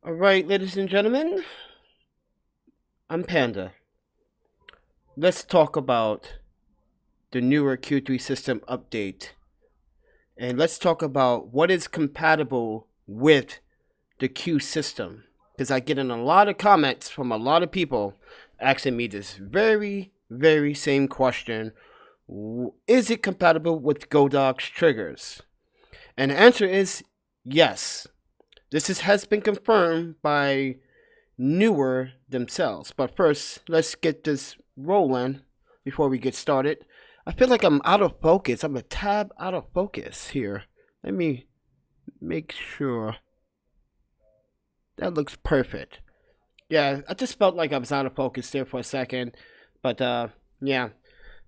Alright, ladies and gentlemen, I'm Panda. Let's talk about the Neewer Q3 system update. And let's talk about what is compatible with the Q system. Because I get in a lot of comments from a lot of people asking me this very same question. Is it compatible with Godox triggers? And the answer is yes. Has been confirmed by Neewer themselves. But first, let's get this rolling before we get started. I feel like I'm out of focus. I'm a tab out of focus here. Let me make sure. That looks perfect. Yeah, I just felt like I was out of focus there for a second. But yeah.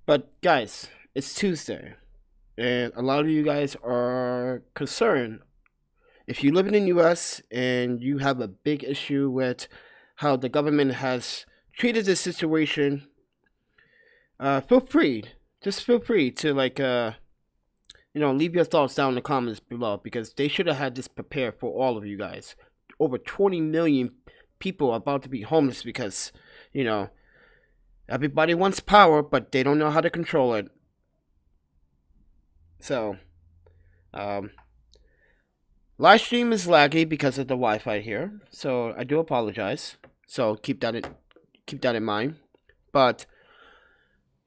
But guys, it's Tuesday. And a lot of you guys are concerned. If you live in the US and you have a big issue with how the government has treated this situation, feel free. Just feel free to leave your thoughts down in the comments below, because they should have had this prepared for all of you guys. Over 20 million people are about to be homeless because, everybody wants power, but they don't know how to control it. So, live stream is laggy because of the Wi-Fi here, so I do apologize. So keep that in mind. But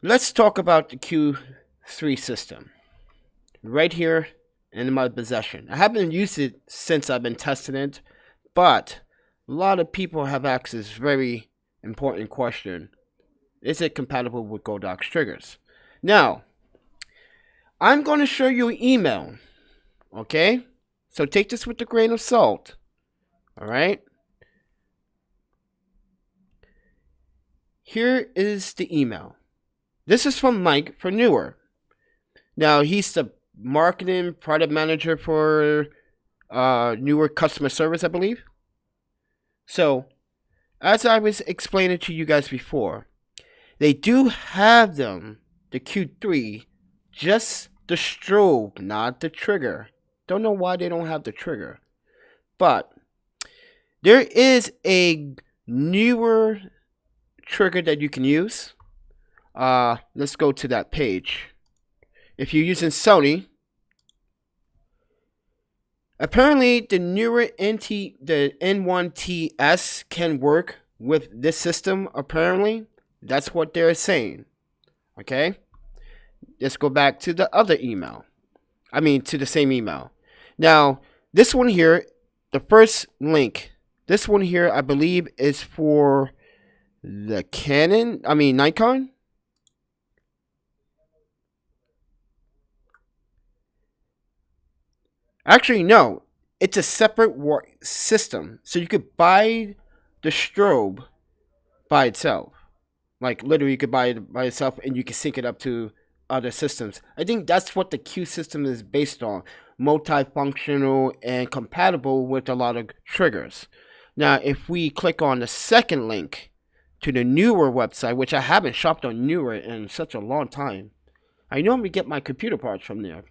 let's talk about the Q3 system. Right here in my possession. I haven't used it since I've been testing it, but a lot of people have asked this very important question. Is it compatible with Godox triggers? Now, I'm going to show you an email. Okay? So take this with a grain of salt. Alright? Here is the email. This is from Mike for Neewer. Now, he's the marketing product manager for Neewer customer service, I believe. So, as I was explaining to you guys before, they do have them, the Q3, just the strobe, not the trigger. Don't know why they don't have the trigger. But there is a newer trigger that you can use. Let's go to that page. If you're using Sony, apparently the Neewer the N1TS can work with this system. Apparently, that's what they're saying. Okay, let's go back to the other email. I mean, to the same email. Now, this one here, the first link, this one here, I believe, is for the Nikon. Actually, no. It's a separate system. So you could buy the strobe by itself. Like, literally, you could buy it by itself and you can sync it up to other systems. I think that's what the Q system is based on. Multifunctional and compatible with a lot of triggers. Now, if we click on the second link to the Neewer website, which I haven't shopped on Neewer in such a long time. I normally get my computer parts from there.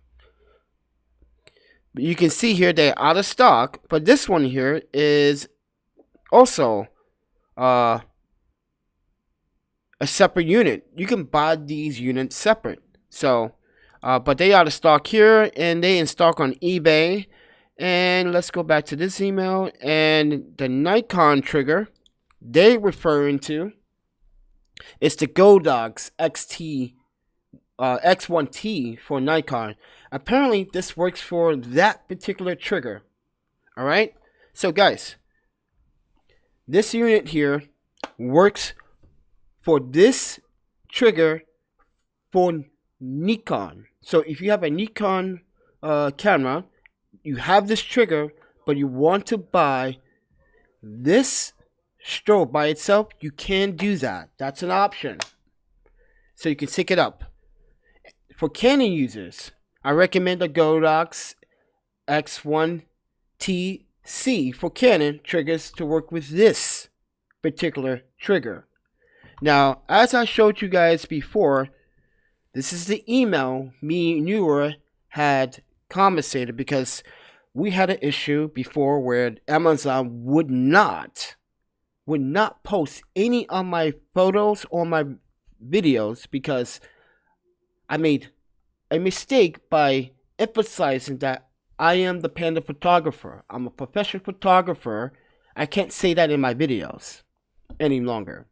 But you can see here they're out of stock, but this one here is also a separate unit. You can buy these units separate. So, but they out of stock here, and they in stock on eBay. And let's go back to this email. And the Nikon trigger they referring to is the Godox X1T for Nikon. Apparently, this works for that particular trigger. Alright? So, guys, this unit here works for this trigger for Nikon. So, if you have a Nikon camera, you have this trigger, but you want to buy this strobe by itself, you can do that. That's an option. So, you can sync it up. For Canon users, I recommend the Godox X1TC for Canon triggers to work with this particular trigger. Now, as I showed you guys before, this is the email me and Neewer had compensated, because we had an issue before where Amazon would not post any of my photos or my videos because I made a mistake by emphasizing that I am the panda photographer. I'm a professional photographer. I can't say that in my videos any longer.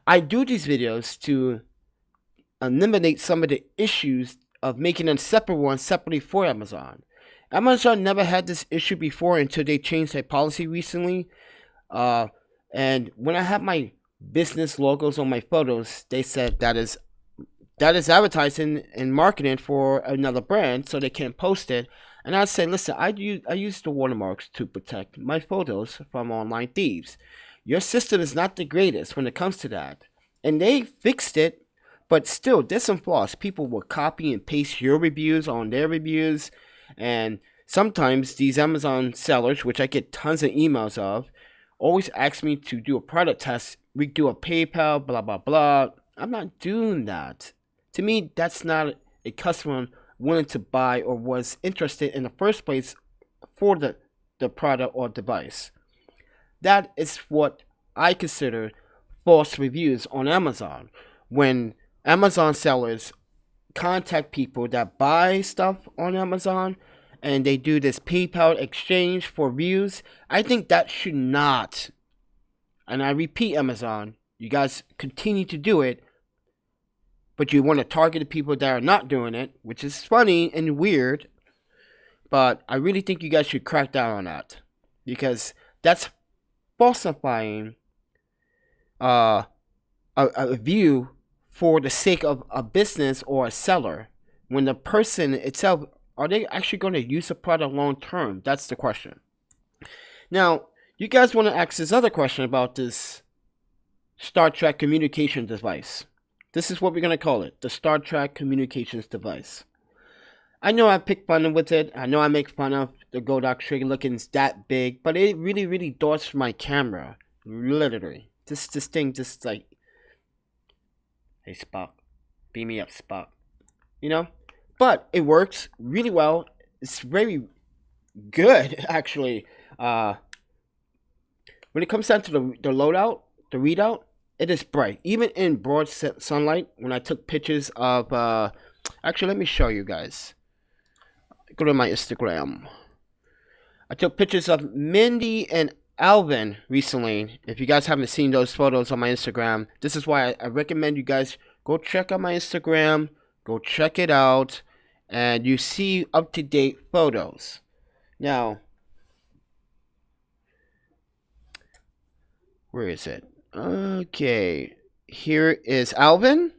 I do these videos to eliminate some of the issues of making them separately for Amazon. Amazon never had this issue before until they changed their policy recently. And when I have my business logos on my photos, they said that is advertising and marketing for another brand, so they can't post it. And I said, listen, I use the watermarks to protect my photos from online thieves. Your system is not the greatest when it comes to that. And they fixed it, but still, there's some flaws. People will copy and paste your reviews on their reviews. And sometimes these Amazon sellers, which I get tons of emails of, always ask me to do a product test. We do a PayPal, blah, blah, blah. I'm not doing that. To me, that's not a customer willing to buy or was interested in the first place for the product or device. That is what I consider false reviews on Amazon. When Amazon sellers contact people that buy stuff on Amazon and they do this PayPal exchange for views, I think that should not. And I repeat, Amazon, you guys continue to do it, but you want to target the people that are not doing it, which is funny and weird. But I really think you guys should crack down on that, because that's falsifying a view for the sake of a business or a seller, when the person itself, are they actually going to use the product long term? That's the question. Now, you guys want to ask this other question about this Star Trek communication device. This is what we're going to call it, the Star Trek communications device. I know I pick fun with it. I know I make fun of the Godox Trigger looking that big, but it really, really dwarfs my camera. Literally. This thing just like, hey Spock, beam me up, Spock. You know? But it works really well. It's very good, actually. When it comes down to the readout, it is bright. Even in broad sunlight, when I took pictures of, actually, let me show you guys. Go to my Instagram. I took pictures of Mindy and Alvin recently. If you guys haven't seen those photos on my Instagram, this is why I recommend you guys go check out my Instagram. Go check it out. And you see up-to-date photos. Now, where is it? Okay, here is Alvin.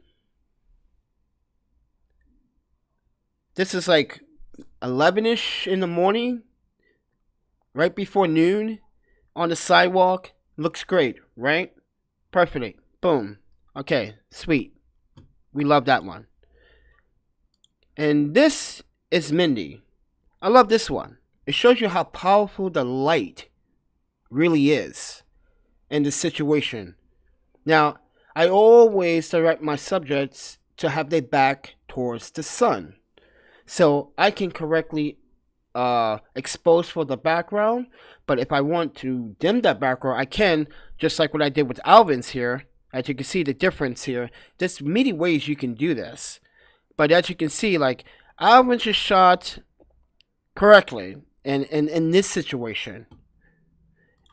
This is like 11ish in the morning, right before noon, on the sidewalk. Looks great, right? Perfect. Boom. Okay, sweet. We love that one. And this is Mindy. I love this one. It shows you how powerful the light really is in this situation. Now, I always direct my subjects to have their back towards the sun, so I can correctly expose for the background. But if I want to dim that background, I can, just like what I did with Alvin's here. As you can see the difference here, there's many ways you can do this. But as you can see, like, Alvin's just shot correctly in this situation.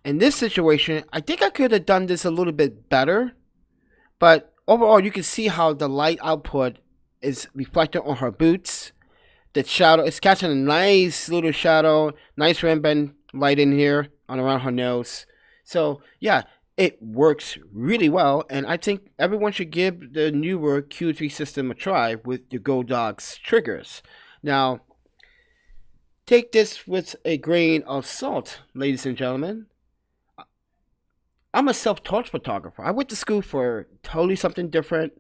In this situation, I think I could have done this a little bit better. But overall, you can see how the light output is reflected on her boots. The shadow is catching a nice little shadow, nice rainbow light in here on around her nose. So yeah, it works really well, and I think everyone should give the Neewer Q3 system a try with the Godox triggers. Now, take this with a grain of salt, ladies and gentlemen. I'm a self-taught photographer. I went to school for totally something different,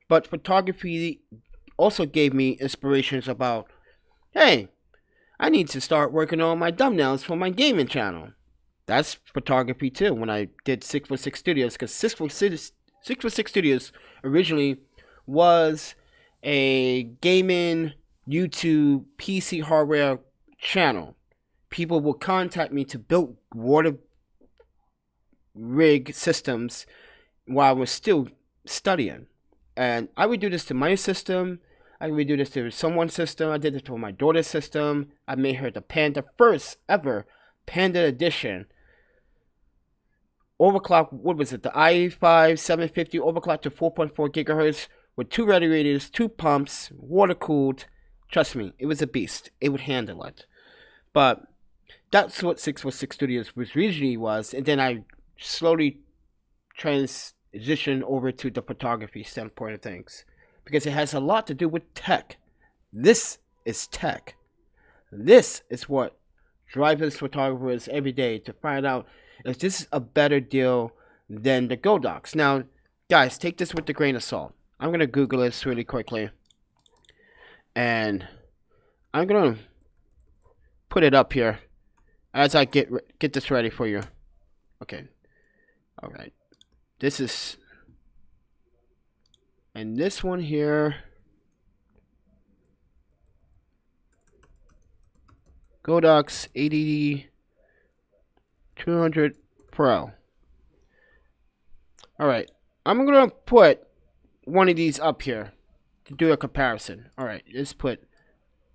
but photography also gave me inspirations about, hey, I need to start working on my thumbnails for my gaming channel. That's photography too, when I did 646 Studios, because 646 Studios originally was a gaming YouTube PC hardware channel. people will contact me to build water rig systems while I was still studying. And I would do this to my system. I would do this to someone's system. I did it to my daughter's system. I made her the Panda, first ever Panda edition. Overclock, what was it? The i5 750 overclocked to 4.4 gigahertz with 2 radiators, 2 pumps, water cooled. Trust me, it was a beast. It would handle it. But that's what 646 Studios originally was. And then I slowly transition over to the photography standpoint of things, because it has a lot to do with tech. This is tech. This is what drives us photographers every day to find out if this is a better deal than the Godox. Now, guys, take this with a grain of salt. I'm going to Google this really quickly, and I'm going to put it up here as I get this ready for you. Okay. All right. This is, and this one here, Godox 200 Pro. Alright, I'm going to put one of these up here to do a comparison. Alright, let's put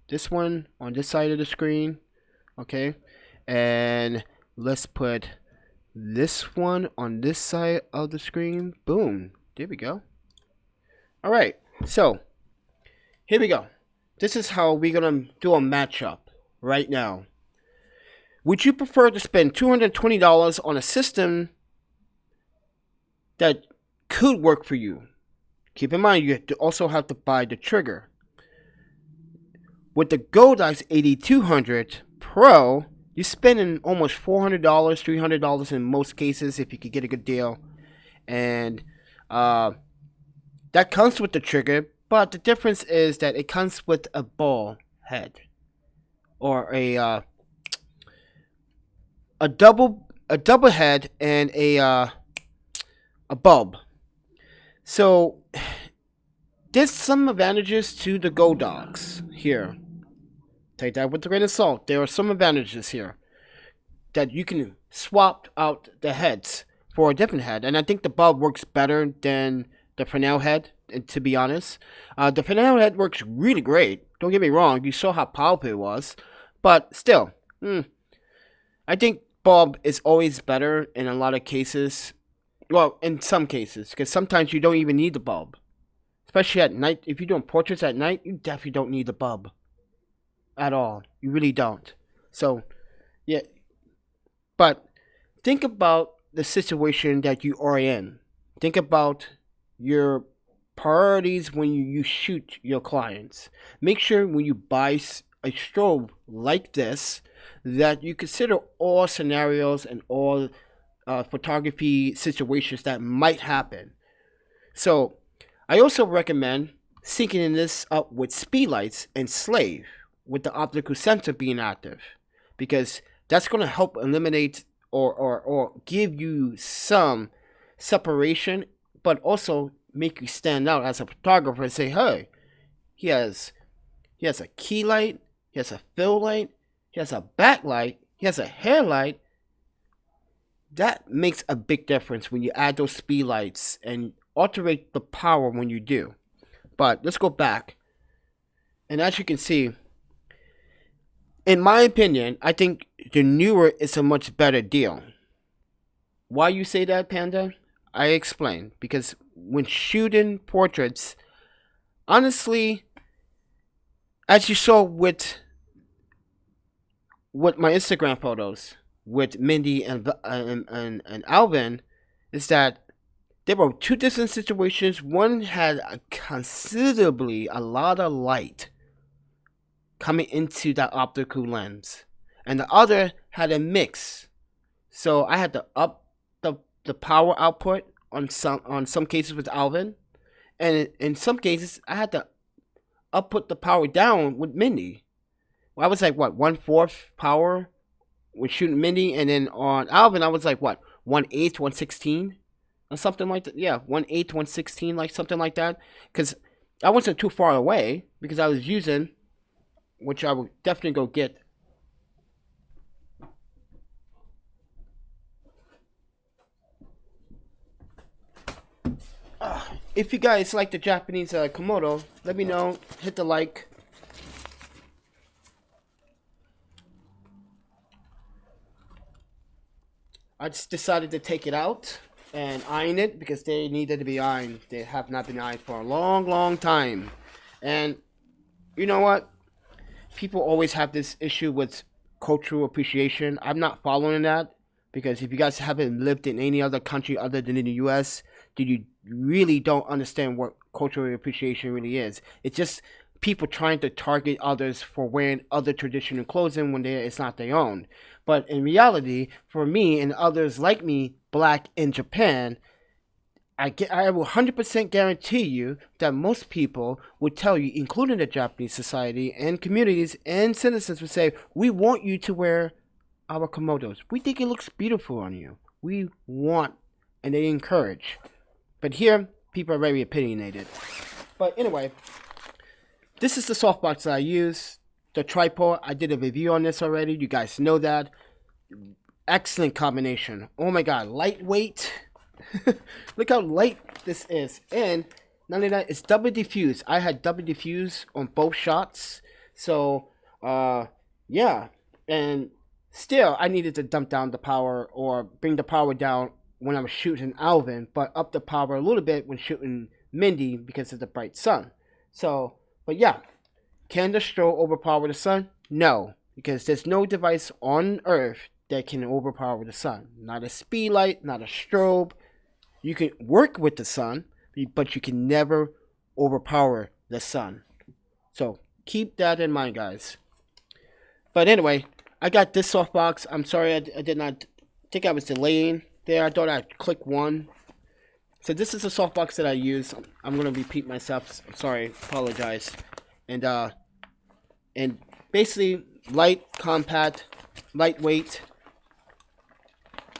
this one on this side of the screen. Okay, and let's put this one on this side of the screen. Boom, there we go. Alright, so here we go. This is how we're gonna do a matchup right now. Would you prefer to spend $220 on a system that could work for you? Keep in mind, you also have to buy the trigger. With the Godox 8200 Pro, you're spending almost $400, $300 in most cases if you could get a good deal. And that comes with the trigger, but the difference is that it comes with a ball head, or a double head and a bulb. So there's some advantages to the Godox here. Take that with a grain of salt. There are some advantages here that you can swap out the heads for a different head, and I think the bulb works better than the Fresnel head. And to be honest, the Fresnel head works really great. Don't get me wrong. You saw how powerful it was, but still, I think bulb is always better in a lot of cases. Well, in some cases, because sometimes you don't even need the bulb, especially at night. If you're doing portraits at night, you definitely don't need the bulb at all. You really don't. So, yeah. But think about the situation that you are in. Think about your priorities when you shoot your clients. Make sure when you buy a strobe like this that you consider all scenarios and all photography situations that might happen. So I also recommend syncing this up with Speedlights and Slave, with the optical sensor being active, because that's going to help eliminate or give you some separation, but also make you stand out as a photographer and say, hey, he has a key light, he has a fill light, he has a backlight, he has a hair light. That makes a big difference when you add those speed lights and alterate the power when you do. But let's go back. And as you can see, in my opinion, I think the Neewer is a much better deal. Why you say that, Panda? I explain. Because when shooting portraits, honestly, as you saw with my Instagram photos with Mindy and Alvin, is that there were two different situations. One had considerably a lot of light coming into that optical lens, and the other had a mix. So I had to up the power output on some cases with Alvin, and in some cases I had to put the power down with Mindy. Well, I was like, what, 1/4 power with shooting Mindy, and then on Alvin I was like, what, 1/8, 1/16, or something like that. Yeah, 1/8, 1/16, like something like that. Because I wasn't too far away, because I was using, which I would definitely go get, if you guys like the Japanese Komodo, let me know. Hit the like. I just decided to take it out and iron it because they needed to be ironed. They have not been ironed for a long, long time. And you know what? People always have this issue with cultural appreciation. I'm not following that because if you guys haven't lived in any other country other than in the US, then you really don't understand what cultural appreciation really is. It's just people trying to target others for wearing other traditional clothing when it's not their own. But in reality, for me and others like me, black in Japan, I will 100% guarantee you that most people would tell you, including the Japanese society and communities and citizens, would say, we want you to wear our komodos. We think it looks beautiful on you. We want, and they encourage. But here, people are very opinionated. But anyway, this is the softbox that I use. The tripod, I did a review on this already. You guys know that. Excellent combination. Oh my god, lightweight. Look how light this is. And not only that, it's double diffuse. I had double diffuse on both shots. So, yeah. And still, I needed to dump down the power or bring the power down when I was shooting Alvin, but up the power a little bit when shooting Mindy because of the bright sun. So, but yeah. Can the Strobe overpower the sun? No, because there's no device on Earth that can overpower the sun. Not a Speedlite, not a Strobe. You can work with the sun, but you can never overpower the sun. So keep that in mind, guys. But anyway, I got this softbox. I'm sorry I did not think I was delaying there. I thought I'd click one. So this is a softbox that I use. I'm going to repeat myself. Sorry, apologize. And basically light, compact, lightweight.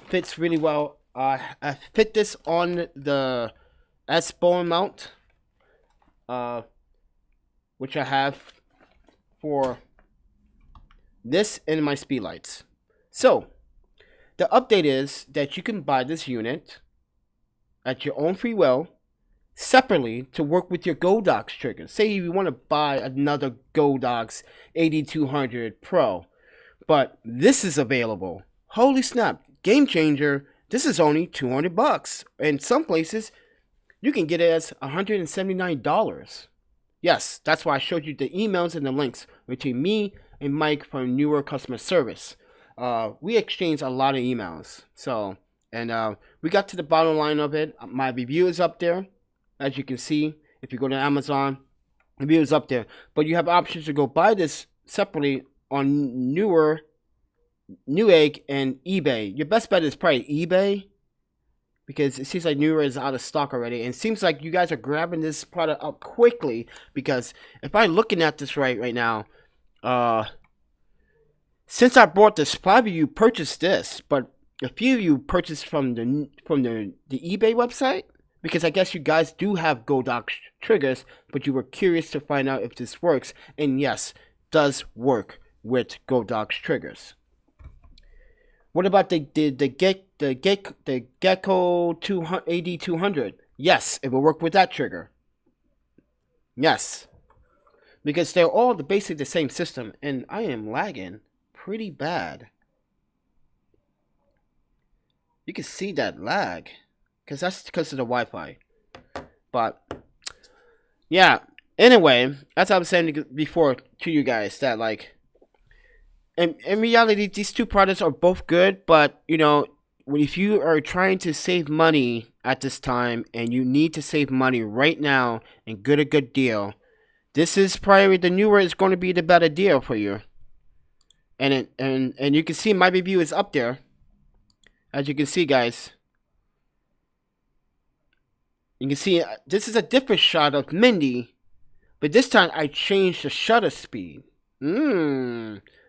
Fits really well. I fit this on the S-bone mount, which I have for this and my Speedlights. So, the update is that you can buy this unit at your own free will, separately to work with your Godox triggers. Say you want to buy another Godox 8200 Pro, but this is available. Holy snap, game changer. This is only $200. In some places, you can get it as $179. Yes, that's why I showed you the emails and the links between me and Mike from Neewer Customer Service. We exchanged a lot of emails. So, and we got to the bottom line of it. My review is up there. As you can see, if you go to Amazon, the review is up there. But you have options to go buy this separately on Newegg and eBay. Your best bet is probably eBay, because it seems like Neewer is out of stock already. And it seems like you guys are grabbing this product up quickly, because if I'm looking at this right now, since I bought this, probably you purchased this, but a few of you purchased from the eBay website, because I guess you guys do have Godox triggers, but you were curious to find out if this works. And yes, does work with Godox triggers. What about the Gecko AD200? Yes, it will work with that trigger. Yes, because they're all basically the same system, and I am lagging pretty bad. You can see that lag, because that's because of the Wi-Fi. But yeah, anyway, as I was saying before to you guys, that like, in reality, these two products are both good, but you know, if you are trying to save money at this time and you need to save money right now and get a good deal, this is probably the Neewer is going to be the better deal for you. And you can see my review is up there. As you can see, guys, you can see this is a different shot of Mindy, but this time I changed the shutter speed.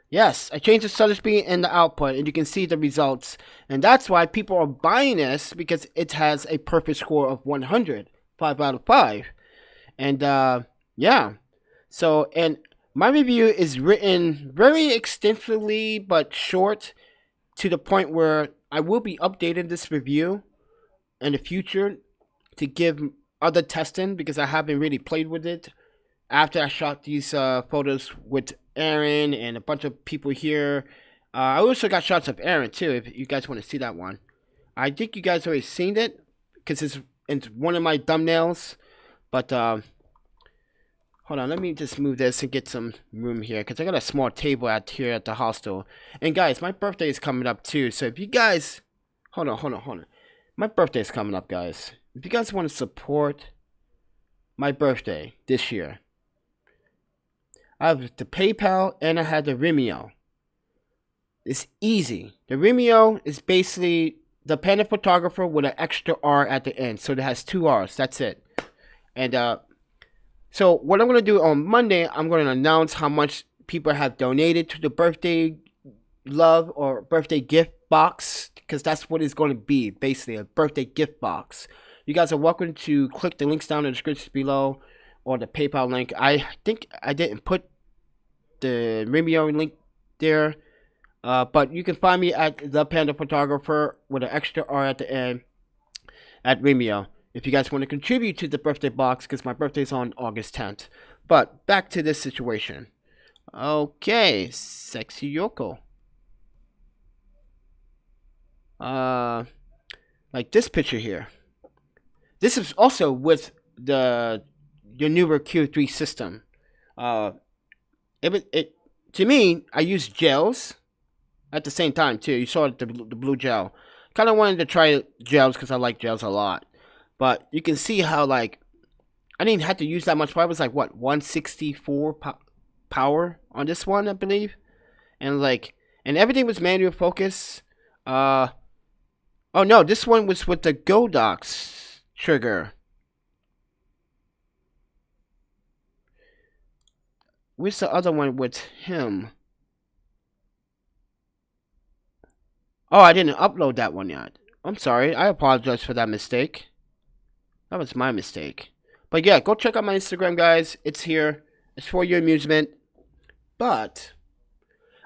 Yes, I changed the shutter speed and the output, and you can see the results. And that's why people are buying this, because it has a perfect score of 100, 5 out of 5. And yeah, so, and my review is written very extensively but short, to the point where I will be updating this review in the future to give other testing because I haven't really played with it. After I shot these photos with Aaron and a bunch of people here, I also got shots of Aaron too. If you guys want to see that one, I think you guys already seen it because it's one of my thumbnails. But hold on, let me just move this and get some room here because I got a small table out here at the hostel. And guys, my birthday is coming up too. So if you guys, hold on. My birthday is coming up, guys. If you guys want to support my birthday this year, I have the PayPal and I have the Vimeo. It's easy. The Vimeo is basically the Panda Photographer with an extra R at the end. So it has 2 R's. That's it. And so what I'm going to do on Monday, I'm going to announce how much people have donated to the birthday love or birthday gift box. Because that's what it's going to be. Basically a birthday gift box. You guys are welcome to click the links down in the description below. Or the PayPal link. I think I didn't put the Vimeo link there. But you can find me at The Panda Photographer with an extra R at the end at Vimeo. If you guys want to contribute to the birthday box, because my birthday is on August 10th. But back to this situation. Okay, sexy Yoko. Like this picture here. This is also with the Neewer Q3 system. To me, I use gels at the same time too. You saw the blue gel. Kind of wanted to try gels because I like gels a lot. But you can see how like I didn't have to use that much. Probably was like what 164 power on this one, I believe. And like everything was manual focus. Oh no, this one was with the Godox Trigger. Where's the other one with him? Oh, I didn't upload that one yet. I'm sorry. I apologize for that mistake. That was my mistake. But yeah, go check out my Instagram, guys. It's here. It's for your amusement. But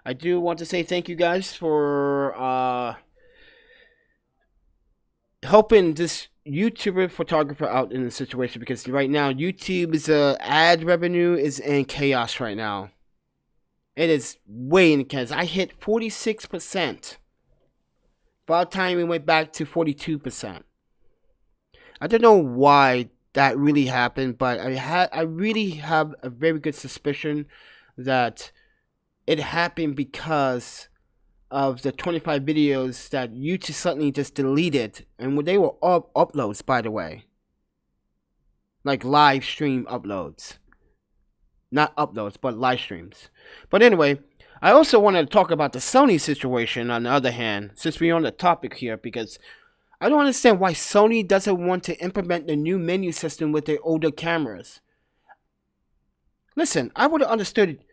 I do want to say thank you guys for helping this YouTuber photographer out in the situation, because right now YouTube's ad revenue is in chaos right now. It is way in chaos. I hit 46%. About time we went back to 42%. I don't know why that really happened, but I really have a very good suspicion that it happened because of the 25 videos that YouTube suddenly just deleted, and they were all uploads, by the way, like live stream uploads, not uploads but live streams. But anyway, I also wanted to talk about the Sony situation on the other hand, since we're on the topic here, because I don't understand why Sony doesn't want to implement the new menu system with their older cameras. Listen, I would have understood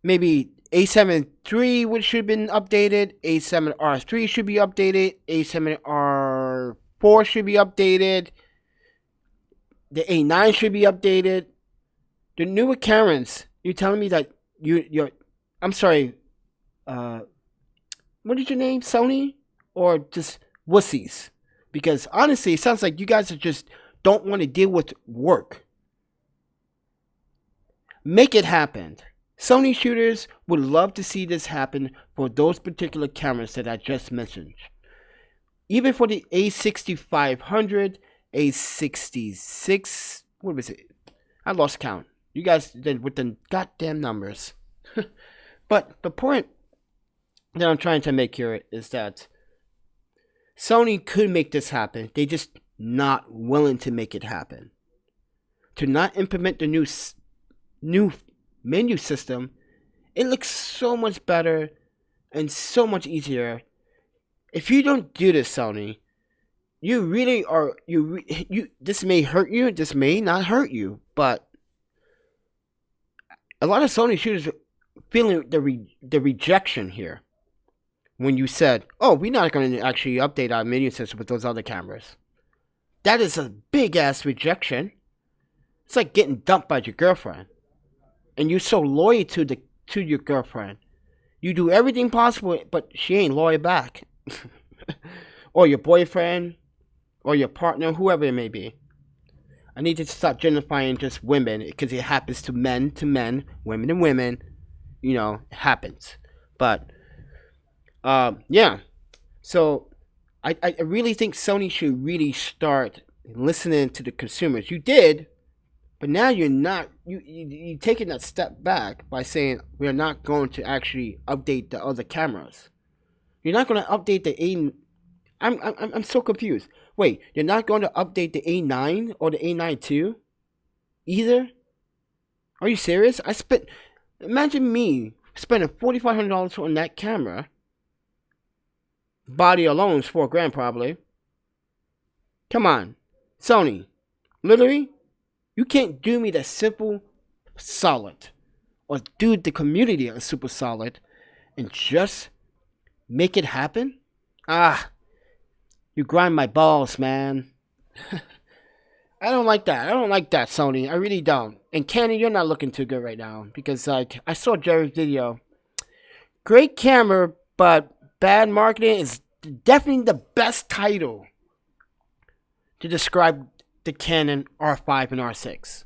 maybe A7 III should have been updated, A7R3 should be updated, A7R4 should be updated, the A9 should be updated. The newer cameras, you're telling me that you're I'm sorry, what is your name, Sony? Or just wussies? Because honestly, it sounds like you guys just don't want to deal with work. Make it happen. Sony shooters would love to see this happen for those particular cameras that I just mentioned. Even for the A6500, A66, what was it? I lost count. You guys did with the goddamn numbers. But the point that I'm trying to make here is that Sony could make this happen. They just not willing to make it happen. To not implement the new menu system, it looks so much better and so much easier. If you don't do this, Sony, you really are this may hurt you, this may not hurt you, but a lot of Sony shooters feeling the rejection here when you said, oh, we're not going to actually update our menu system with those other cameras. That is a big ass rejection. It's like getting dumped by your girlfriend, and you're so loyal to your girlfriend. You do everything possible, but she ain't loyal back. Or your boyfriend, or your partner, whoever it may be. I need to stop gentrifying just women because it happens to men, women to women. You know, it happens. But yeah. So I really think Sony should really start listening to the consumers. You did, but now you're not. You're taking that step back by saying we're not going to actually update the other cameras. You're not going to update the A. I'm so confused. Wait, you're not going to update the A9 or the A9 II either? Are you serious? Imagine me spending $4,500 on that camera. Body alone is $4,000 probably. Come on, Sony. Literally, you can't do me the simple solid, or do the community a super solid, and just make it happen. You grind my balls, man. I don't like that. I don't like that, Sony. I really don't. And Canon, you're not looking too good right now because like I saw Jerry's video. Great camera, but bad marketing is definitely the best title to describe the Canon R5 and R6.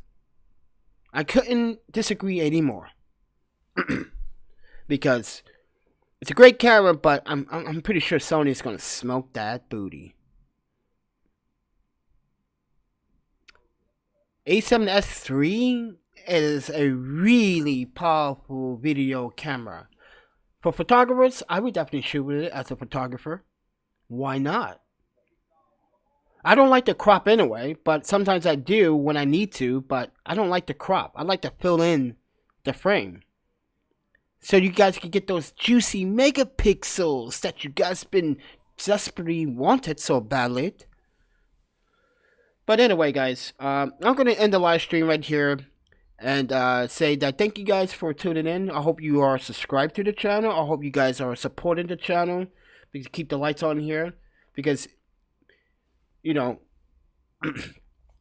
I couldn't disagree anymore. Because it's a great camera, but I'm pretty sure Sony's gonna smoke that booty. A7S III is a really powerful video camera. For photographers, I would definitely shoot with it as a photographer. Why not? I don't like to crop anyway, but sometimes I do when I need to, but I don't like to crop. I like to fill in the frame. So you guys can get those juicy megapixels that you guys been desperately wanted so badly. But anyway, guys, I'm going to end the live stream right here and say that thank you guys for tuning in. I hope you are subscribed to the channel. I hope you guys are supporting the channel. Because keep the lights on here. Because, you know,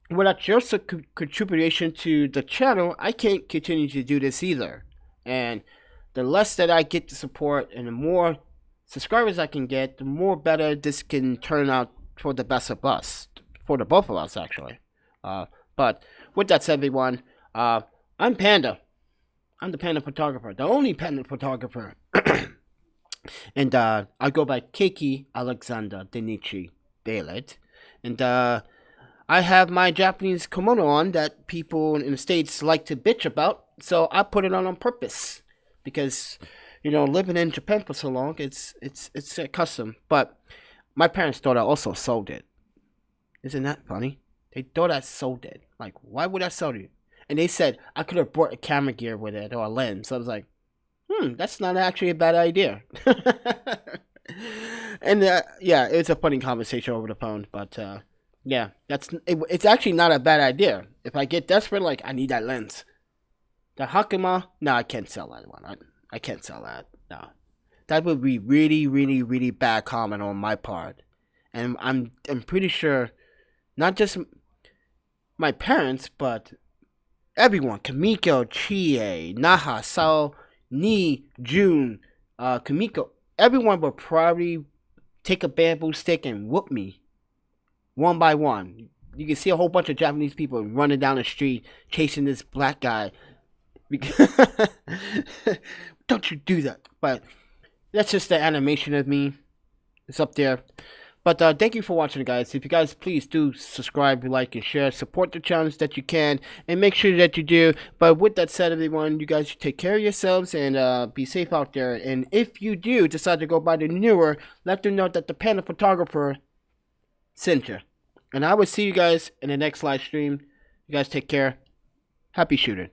without your contribution to the channel, I can't continue to do this either. And the less that I get to support and the more subscribers I can get, the more better this can turn out for the best of us. For the both of us, actually. But with that said, everyone, I'm Panda. I'm the Panda Photographer, the only Panda Photographer. And I go by Keiki Alexander Denichi Bailet. And I have my Japanese kimono on that people in the States like to bitch about. So I put it on purpose. Because, you know, living in Japan for so long, it's a custom. But my parents thought I also sold it. Isn't that funny? They thought I sold it. Like, why would I sell it? And they said I could have brought a camera gear with it or a lens. So I was like, that's not actually a bad idea. And yeah, it's a funny conversation over the phone. But yeah, it's actually not a bad idea. If I get desperate, like I need that lens. The Hakuma, no, I can't sell that one. I can't sell that. No, that would be really, really, really bad comment on my part. And I'm pretty sure. Not just my parents, but everyone. Kamiko, Chie, Naha, Sao, Ni, June, Kamiko. Everyone will probably take a bamboo stick and whoop me. One by one. You can see a whole bunch of Japanese people running down the street chasing this black guy. Don't you do that. But that's just the animation of me. It's up there. But thank you for watching, guys. If you guys please do subscribe, like, and share. Support the channels that you can. And make sure that you do. But with that said, everyone, you guys should take care of yourselves and be safe out there. And if you do decide to go buy the Neewer, let them know that the Panda Photographer sent you. And I will see you guys in the next live stream. You guys take care. Happy shooting.